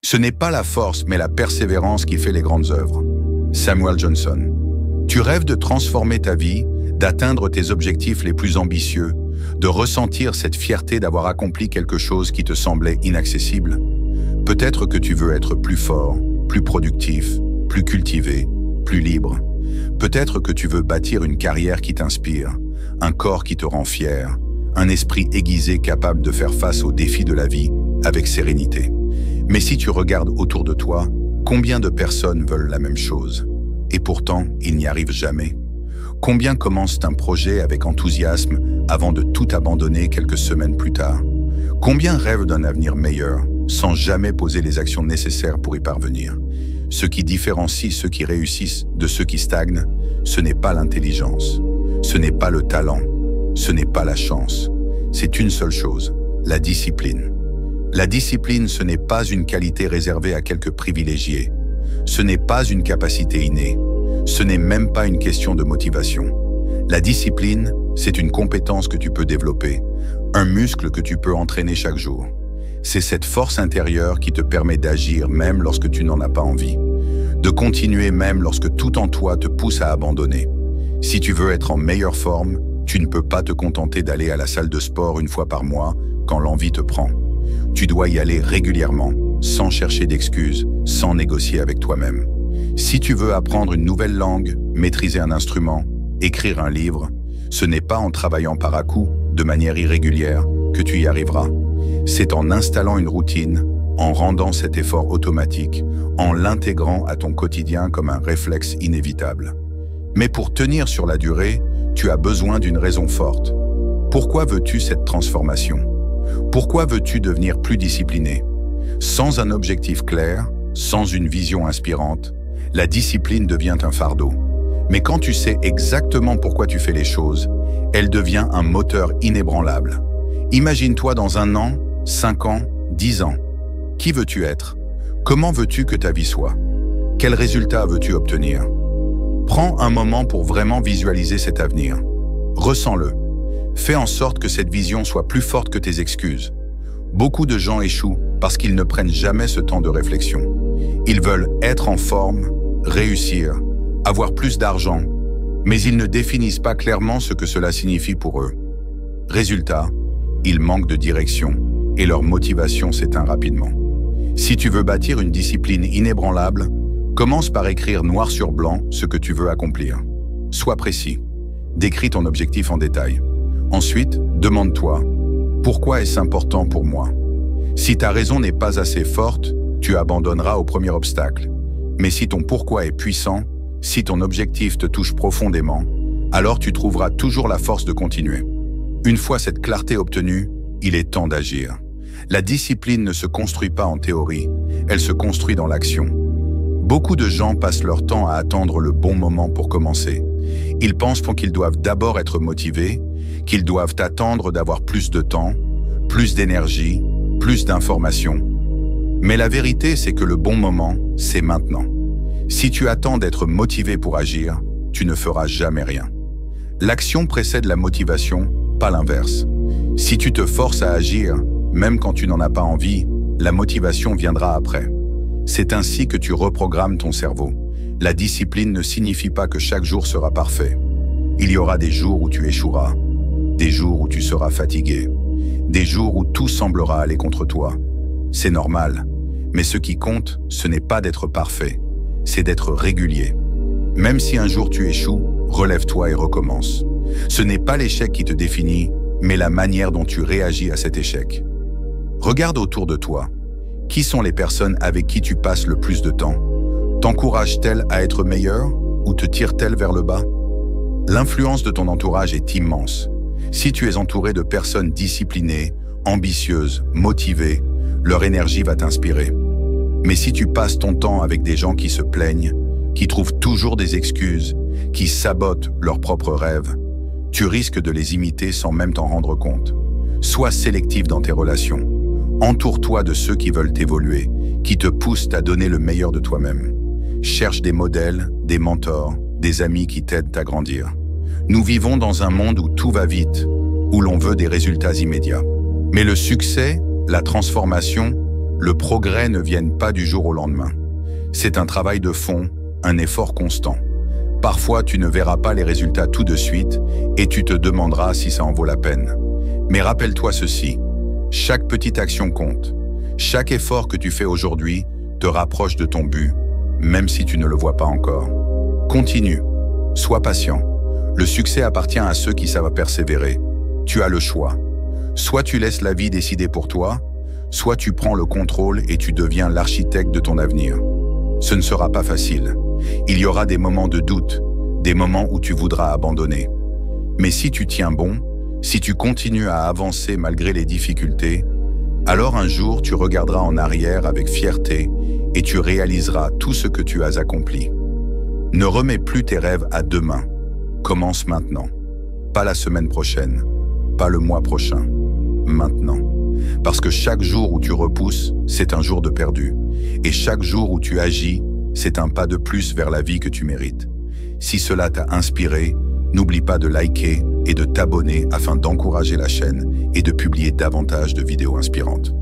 Ce n'est pas la force, mais la persévérance qui fait les grandes œuvres. Samuel Johnson. Tu rêves de transformer ta vie, d'atteindre tes objectifs les plus ambitieux, de ressentir cette fierté d'avoir accompli quelque chose qui te semblait inaccessible. Peut-être que tu veux être plus fort, plus productif, plus cultivé, plus libre. Peut-être que tu veux bâtir une carrière qui t'inspire, un corps qui te rend fier, un esprit aiguisé capable de faire face aux défis de la vie avec sérénité. Mais si tu regardes autour de toi, combien de personnes veulent la même chose? Et pourtant, ils n'y arrivent jamais. Combien commencent un projet avec enthousiasme avant de tout abandonner quelques semaines plus tard? Combien rêvent d'un avenir meilleur sans jamais poser les actions nécessaires pour y parvenir? Ce qui différencie ceux qui réussissent de ceux qui stagnent, ce n'est pas l'intelligence, ce n'est pas le talent, ce n'est pas la chance. C'est une seule chose, la discipline. La discipline, ce n'est pas une qualité réservée à quelques privilégiés. Ce n'est pas une capacité innée. Ce n'est même pas une question de motivation. La discipline, c'est une compétence que tu peux développer, un muscle que tu peux entraîner chaque jour. C'est cette force intérieure qui te permet d'agir même lorsque tu n'en as pas envie, de continuer même lorsque tout en toi te pousse à abandonner. Si tu veux être en meilleure forme, tu ne peux pas te contenter d'aller à la salle de sport une fois par mois quand l'envie te prend. Tu dois y aller régulièrement, sans chercher d'excuses, sans négocier avec toi-même. Si tu veux apprendre une nouvelle langue, maîtriser un instrument, écrire un livre, ce n'est pas en travaillant par à-coups, de manière irrégulière, que tu y arriveras. C'est en installant une routine, en rendant cet effort automatique, en l'intégrant à ton quotidien comme un réflexe inévitable. Mais pour tenir sur la durée, tu as besoin d'une raison forte. Pourquoi veux-tu cette transformation? Pourquoi veux-tu devenir plus discipliné? Sans un objectif clair, sans une vision inspirante, la discipline devient un fardeau. Mais quand tu sais exactement pourquoi tu fais les choses, elle devient un moteur inébranlable. Imagine-toi dans 1 an, 5 ans, 10 ans. Qui veux-tu être? Comment veux-tu que ta vie soit? Quels résultats veux-tu obtenir? Prends un moment pour vraiment visualiser cet avenir. Ressens-le. Fais en sorte que cette vision soit plus forte que tes excuses. Beaucoup de gens échouent parce qu'ils ne prennent jamais ce temps de réflexion. Ils veulent être en forme, réussir, avoir plus d'argent, mais ils ne définissent pas clairement ce que cela signifie pour eux. Résultat, ils manquent de direction et leur motivation s'éteint rapidement. Si tu veux bâtir une discipline inébranlable, commence par écrire noir sur blanc ce que tu veux accomplir. Sois précis. Décris ton objectif en détail. Ensuite, demande-toi, pourquoi est-ce important pour moi? Si ta raison n'est pas assez forte, tu abandonneras au premier obstacle. Mais si ton pourquoi est puissant, si ton objectif te touche profondément, alors tu trouveras toujours la force de continuer. Une fois cette clarté obtenue, il est temps d'agir. La discipline ne se construit pas en théorie, elle se construit dans l'action. Beaucoup de gens passent leur temps à attendre le bon moment pour commencer. Ils pensent qu'ils doivent d'abord être motivés, qu'ils doivent attendre d'avoir plus de temps, plus d'énergie, plus d'informations. Mais la vérité, c'est que le bon moment, c'est maintenant. Si tu attends d'être motivé pour agir, tu ne feras jamais rien. L'action précède la motivation, pas l'inverse. Si tu te forces à agir, même quand tu n'en as pas envie, la motivation viendra après. C'est ainsi que tu reprogrammes ton cerveau. La discipline ne signifie pas que chaque jour sera parfait. Il y aura des jours où tu échoueras, des jours où tu seras fatigué, des jours où tout semblera aller contre toi. C'est normal, mais ce qui compte, ce n'est pas d'être parfait, c'est d'être régulier. Même si un jour tu échoues, relève-toi et recommence. Ce n'est pas l'échec qui te définit, mais la manière dont tu réagis à cet échec. Regarde autour de toi. Qui sont les personnes avec qui tu passes le plus de temps? T'encouragent-elles à être meilleur ou te tirent-elles vers le bas? L'influence de ton entourage est immense. Si tu es entouré de personnes disciplinées, ambitieuses, motivées, leur énergie va t'inspirer. Mais si tu passes ton temps avec des gens qui se plaignent, qui trouvent toujours des excuses, qui sabotent leurs propres rêves, tu risques de les imiter sans même t'en rendre compte. Sois sélectif dans tes relations. Entoure-toi de ceux qui veulent t'évoluer, qui te poussent à donner le meilleur de toi-même. Cherche des modèles, des mentors, des amis qui t'aident à grandir. Nous vivons dans un monde où tout va vite, où l'on veut des résultats immédiats. Mais le succès, la transformation, Le progrès ne vient pas du jour au lendemain. C'est un travail de fond, un effort constant. Parfois, tu ne verras pas les résultats tout de suite et tu te demanderas si ça en vaut la peine. Mais rappelle-toi ceci, chaque petite action compte. Chaque effort que tu fais aujourd'hui te rapproche de ton but, même si tu ne le vois pas encore. Continue, sois patient. Le succès appartient à ceux qui savent persévérer. Tu as le choix. Soit tu laisses la vie décider pour toi, soit tu prends le contrôle et tu deviens l'architecte de ton avenir. Ce ne sera pas facile. Il y aura des moments de doute, des moments où tu voudras abandonner. Mais si tu tiens bon, si tu continues à avancer malgré les difficultés, alors un jour tu regarderas en arrière avec fierté et tu réaliseras tout ce que tu as accompli. Ne remets plus tes rêves à demain. Commence maintenant. Pas la semaine prochaine, pas le mois prochain. Maintenant. Parce que chaque jour où tu repousses, c'est un jour de perdu. Et chaque jour où tu agis, c'est un pas de plus vers la vie que tu mérites. Si cela t'a inspiré, n'oublie pas de liker et de t'abonner afin d'encourager la chaîne et de publier davantage de vidéos inspirantes.